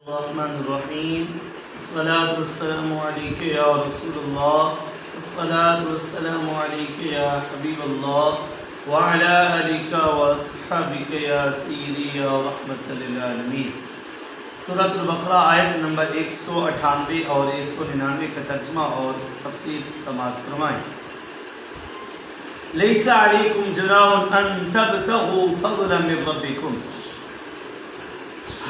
الرحمن الرحیم الصلاۃ والسلام علیک یا رسول اللہ الصلاۃ والسلام علیک یا حبیب اللہ وعلی آلک واصحابک یا سیدی یا رحمت للعالمین۔ سورۃ البقرہ آیت نمبر 198 اور 199 کا ترجمہ اور تفسیر سماعت فرمائیں۔ لیس علیکم جناح ان تبتغوا فضلا من ربکم،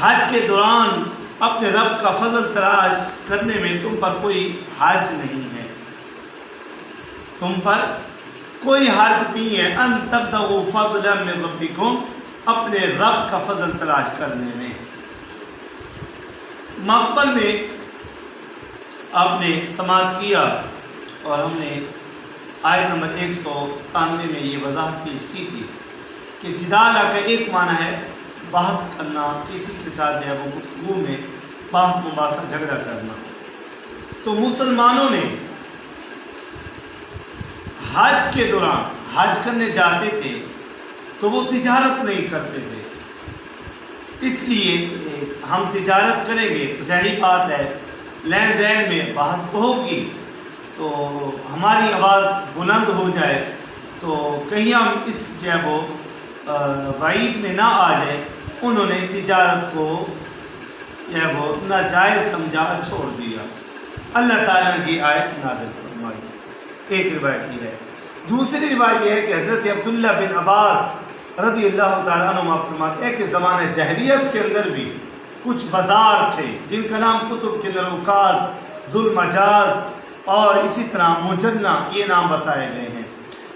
حج کے دوران اپنے رب کا فضل تلاش کرنے میں تم پر کوئی حرج نہیں ہے، تم پر کوئی حرج نہیں ہے۔ ان تبتغوا فضلا من ربکم، اپنے رب کا فضل تلاش کرنے میں۔ مقبل میں آپ نے سماعت کیا اور ہم نے آیت نمبر 197 میں یہ وضاحت پیش کی تھی کہ جدالہ کا ایک معنی ہے بحث کرنا، کسی کے ساتھ ہے وہ گفتگو میں بحث مباحثہ جھگڑا کرنا۔ تو مسلمانوں نے حج کے دوران حج کرنے جاتے تھے تو وہ تجارت نہیں کرتے تھے، اس لیے ہم تجارت کریں گے تو ظاہری بات ہے لین دین میں بحث تو ہوگی، تو ہماری آواز بلند ہو جائے تو کہیں ہم اس جو ہے وہ وعید میں نہ آ جائے۔ انہوں نے تجارت کو جو ہے وہ ناجائز سمجھا، چھوڑ دیا۔ اللہ تعالیٰ نے یہ آیت نازل فرمائی۔ ایک روایت یہ ہے۔ دوسری روایت یہ ہے کہ حضرت عبداللہ بن عباس رضی اللہ تعالیٰ عنہ فرماتے ہیں کہ زمانہ جاہلیت کے اندر بھی کچھ بازار تھے جن کا نام کتب کے اندر عکاظ، ذو المجاز اور اسی طرح مجنہ یہ نام بتائے گئے ہیں۔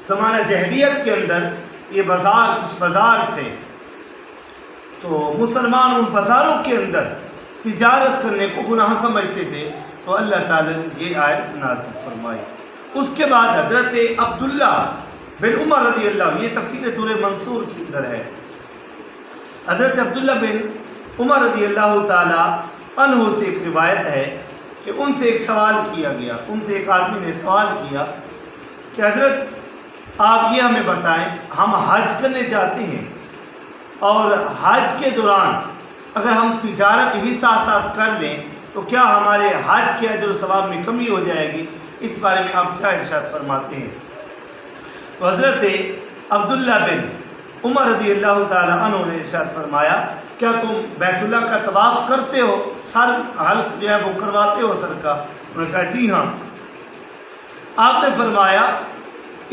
زمانہ جاہلیت کے اندر یہ کچھ بازار تھے، تو مسلمان ان بازاروں کے اندر تجارت کرنے کو گناہ سمجھتے تھے، تو اللہ تعالیٰ نے یہ آیت نازل فرمائی۔ اس کے بعد حضرت عبداللہ بن عمر رضی اللہ، یہ تفسیر دور منصور کے اندر ہے، حضرت عبداللہ بن عمر رضی اللہ تعالیٰ عنہ سے ایک روایت ہے کہ ان سے ایک سوال کیا گیا، ان سے ایک آدمی نے سوال کیا کہ حضرت آپ یہ ہمیں بتائیں، ہم حج کرنے جاتے ہیں اور حج کے دوران اگر ہم تجارت ہی ساتھ ساتھ کر لیں تو کیا ہمارے حج کے اجر و ثواب میں کمی ہو جائے گی؟ اس بارے میں آپ کیا ارشاد فرماتے ہیں؟ تو حضرت عبداللہ بن عمر رضی اللہ تعالیٰ عنہ نے ارشاد فرمایا، کیا تم بیت اللہ کا طواف کرتے ہو، سر حلق جو ہے وہ کرواتے ہو سر کا؟ انہوں نے کہا جی ہاں۔ آپ نے فرمایا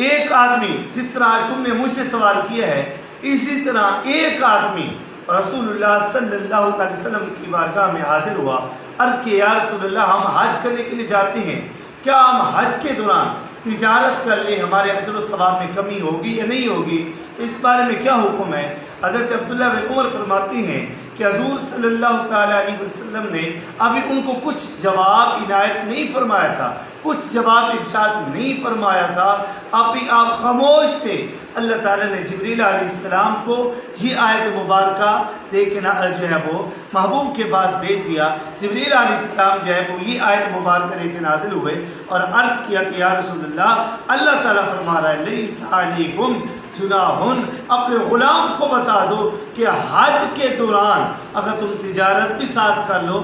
ایک آدمی جس طرح تم نے مجھ سے سوال کیا ہے اسی طرح ایک آدمی رسول اللہ صلی اللہ علیہ وسلم کی بارگاہ میں حاضر ہوا، عرض کہ یا رسول اللہ ہم حج کرنے کے لیے جاتے ہیں، کیا ہم حج کے دوران تجارت کر لیں ہمارے اجر و ثواب میں کمی ہوگی یا نہیں ہوگی؟ اس بارے میں کیا حکم ہے؟ حضرت عبداللہ بن عمر فرماتے ہیں کہ حضور صلی اللہ تعالیٰ علیہ وسلم نے ابھی ان کو کچھ جواب عنایت نہیں فرمایا تھا، کچھ جواب ارشاد نہیں فرمایا تھا، ابھی آپ خاموش تھے۔ اللہ تعالیٰ نے جبریل علیہ السلام کو یہ آیت مبارکہ دے کے جو ہے وہ محبوب کے پاس بھیج دیا۔ جبریل علیہ السلام جو ہے وہ یہ آیت مبارکہ لے کے نازل ہوئے اور عرض کیا کہ یا رسول اللہ تعالیٰ فرما رہا ہے لیس علیکم جناح، اپنے غلام کو بتا دو کہ حج کے دوران اگر تم تجارت بھی ساتھ کر لو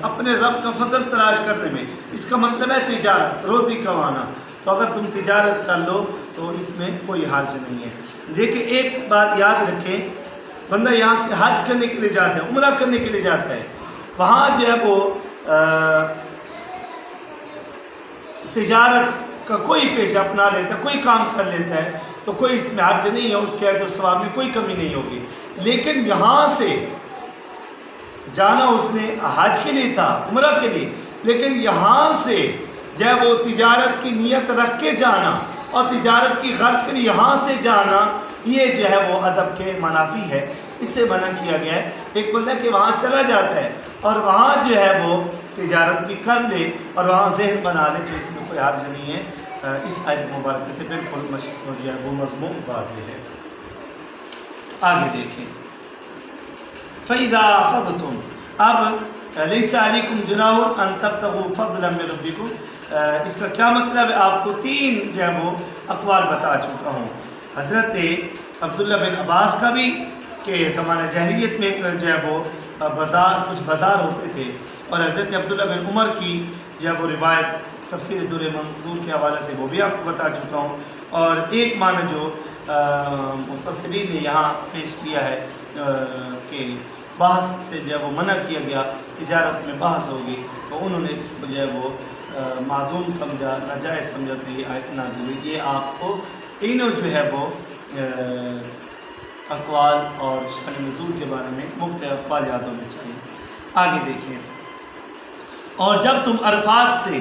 اپنے رب کا فضل تلاش کرنے میں، اس کا مطلب ہے تجارت، روزی کمانا، تو اگر تم تجارت کر لو تو اس میں کوئی حرج نہیں ہے۔ دیکھیں ایک بات یاد رکھیں، بندہ یہاں سے حج کرنے کے لیے جاتا ہے، عمرہ کرنے کے لیے جاتا ہے، وہاں جو ہے وہ تجارت کا کوئی پیشہ اپنا لیتا ہے، کوئی کام کر لیتا ہے تو کوئی اس میں حرج نہیں ہے، اس کے اجر و ثواب میں کوئی کمی نہیں ہوگی۔ لیکن یہاں سے جانا اس نے حج کے لیے تھا، عمرہ کے لیے، لیکن یہاں سے جب وہ تجارت کی نیت رکھ کے جانا اور تجارت کی غرض کے لیے یہاں سے جانا، یہ جو ہے وہ ادب کے منافی ہے، اس سے منع کیا گیا ہے۔ ایک بندہ کہ وہاں چلا جاتا ہے اور وہاں جو ہے وہ تجارت بھی کر لے اور وہاں ذہن بنا لے تو اس میں کوئی حرج نہیں ہے۔ اس آیت مبارکہ سے بالکل جو ہے وہ مضمون واضح ہے۔ آگے دیکھیں، فَإِذَا أَفَضْتُمْ، اب لَيْسَ عَلَيْكُمْ جُنَاحٌ أَن تَبْتَغُوا فَضْلًا مِّن رَّبِّكُمْ، اس کا کیا مطلب ہے؟ آپ کو تین جو ہے وہ اقوال بتا چکا ہوں، حضرت عبداللہ بن عباس کا بھی کہ زمانہ جاہلیت میں جو ہے وہ کچھ بازار ہوتے تھے، اور حضرت عبداللہ بن عمر کی جب وہ روایت تفسیر در منصور کے حوالے سے وہ بھی آپ کو بتا چکا ہوں، اور ایک معنی جو مفسرین نے یہاں پیش کیا ہے کہ بحث سے جب وہ منع کیا گیا، تجارت میں بحث ہوگی، تو انہوں نے اس کو جو ہے وہ معدوم سمجھا، ناجائز سمجھا، تو یہ آیت نازل ہوئی۔ یہ آپ کو تینوں جو ہے وہ اقوال اور شان نزول کے بارے میں مختلف اقوال یاد ہونے چاہیے۔ آگے دیکھیں، اور جب تم عرفات سے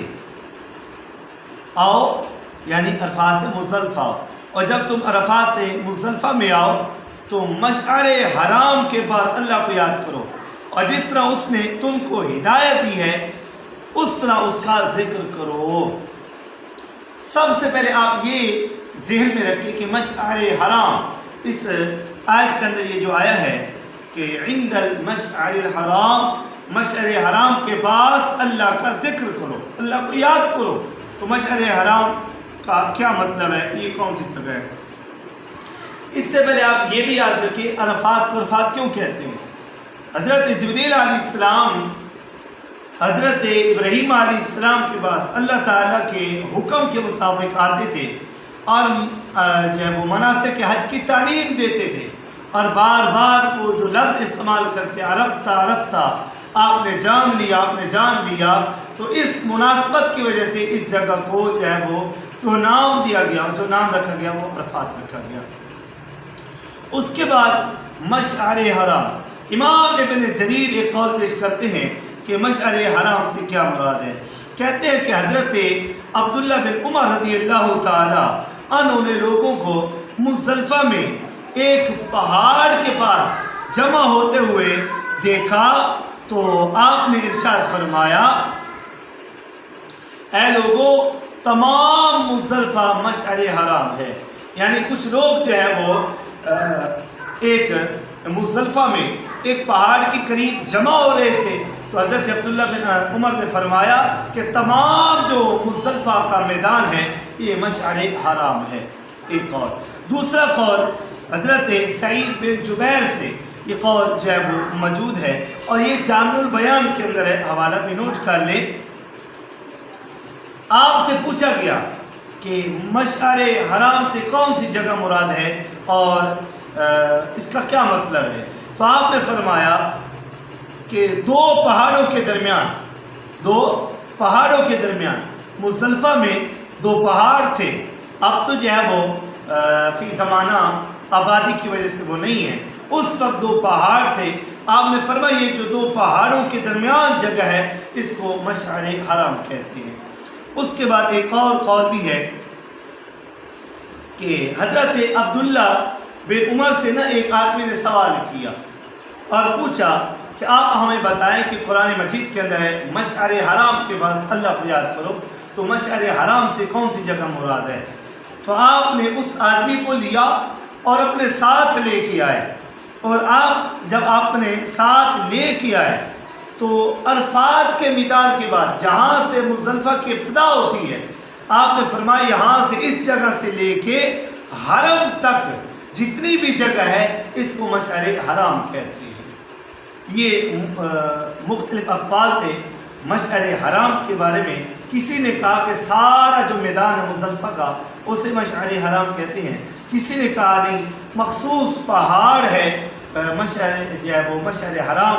آؤ، یعنی عرفات سے مزدلفہ آؤ، اور جب تم عرفات سے مزدلفہ میں آؤ تو مشعر حرام کے پاس اللہ کو یاد کرو، اور جس طرح اس نے تم کو ہدایت دی ہے اس طرح اس کا ذکر کرو۔ سب سے پہلے آپ یہ ذہن میں رکھیں کہ مشعر حرام، اس آیت کے اندر یہ جو آیا ہے کہ عند المشعر الحرام، مشعر حرام کے پاس اللہ کا ذکر کرو، اللہ کو یاد کرو، تو مشعر حرام کا کیا مطلب ہے، یہ کون سی جگہ ہے؟ اس سے پہلے آپ یہ بھی یاد رکھیں عرفات کو عرفات کیوں کہتے ہیں۔ حضرت جبریل علیہ السلام حضرت ابراہیم علیہ السلام کے پاس اللہ تعالیٰ کے حکم کے مطابق آتے تھے، اور جو ہے وہ مناسک حج کی تعلیم دیتے تھے، اور بار بار وہ جو لفظ استعمال کرتے عرفتہ عرفتہ، آپ نے جان لیا، آپ نے جان لیا، تو اس مناسبت کی وجہ سے اس جگہ کو جو ہے وہ نام دیا گیا، جو نام رکھا گیا وہ عرفات رکھا گیا۔ اس کے بعد مشعر حرام، امام ابن جریر ایک قول پیش کرتے ہیں کہ مشعر حرام سے کیا مراد ہے۔ کہتے ہیں کہ حضرت عبداللہ بن عمر رضی اللہ تعالی عنہ نے لوگوں کو مزدلفہ میں ایک پہاڑ کے پاس جمع ہوتے ہوئے دیکھا، تو آپ نے ارشاد فرمایا، اے لوگوں، تمام مزدلفہ مشعر حرام ہے۔ یعنی کچھ لوگ جو ہے وہ ایک مزدلفہ میں ایک پہاڑ کے قریب جمع ہو رہے تھے، تو حضرت عبداللہ بن عمر نے فرمایا کہ تمام جو مزدلفہ کا میدان ہے یہ مشعر حرام ہے، ایک قول۔ دوسرا قول حضرت سعید بن جبیر سے یہ قول جو ہے وہ موجود ہے، اور یہ جامع البیان کے اندر ہے، حوالہ بھی نوٹ کر لیں۔ آپ سے پوچھا گیا کہ مشعر حرام سے کون سی جگہ مراد ہے اور اس کا کیا مطلب ہے، تو آپ نے فرمایا کہ دو پہاڑوں کے درمیان مزدلفہ میں دو پہاڑ تھے، اب تو جو ہے وہ فی زمانہ آبادی کی وجہ سے وہ نہیں ہے، اس وقت دو پہاڑ تھے، آپ نے فرمایا یہ جو دو پہاڑوں کے درمیان جگہ ہے اس کو مشعر حرام کہتے ہیں۔ اس کے بعد ایک اور قول بھی ہے کہ حضرت عبداللہ بن عمر سے ایک آدمی نے سوال کیا اور پوچھا کہ آپ ہمیں بتائیں کہ قرآن مجید کے اندر ہے مشعر حرام کے پاس اللہ کو یاد کرو، تو مشعر حرام سے کون سی جگہ مراد ہے؟ تو آپ نے اس آدمی کو لیا اور اپنے ساتھ لے کے آئے، اور جب آپ نے ساتھ لے کے آئے تو عرفات کے میدان کے بعد جہاں سے مزدلفہ کی ابتدا ہوتی ہے، آپ نے فرمایا یہاں سے اس جگہ سے لے کے حرم تک جتنی بھی جگہ ہے اس کو مشعر حرام کہتے ہیں۔ یہ مختلف اقوال تھے مشعر حرام کے بارے میں۔ کسی نے کہا کہ سارا جو میدان ہے مزدلفہ کا اسے مشعر حرام کہتے ہیں، کسی نے کہا نہیں، مخصوص پہاڑ ہے مشعر جو ہے وہ مشعر حرام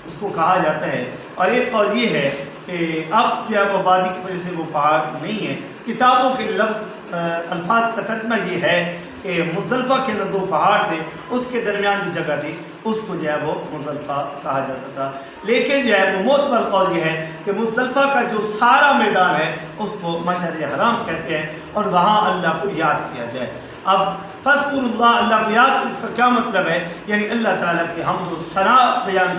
اس کو کہا جاتا ہے۔ اور ایک قول یہ ہے کہ اب جو ہے وہ آبادی کی وجہ سے وہ پہاڑ نہیں ہے۔ کتابوں کے الفاظ کا ترجمہ یہ ہے کہ مزدلفہ کے اندر دو پہاڑ تھے، اس کے درمیان جو جگہ تھی اس کو جو ہے وہ مزدلفہ کہا جاتا تھا، لیکن جو ہے وہ معتبر قول یہ ہے کہ مزدلفہ کا جو سارا میدان ہے اس کو مشعر حرام کہتے ہیں، اور وہاں اللہ کو یاد کیا جائے۔ اب فذکروا اللہ، اللہ کو یاد، اس کا کیا مطلب ہے؟ یعنی اللہ تعالیٰ کے حمد و ثنا بیان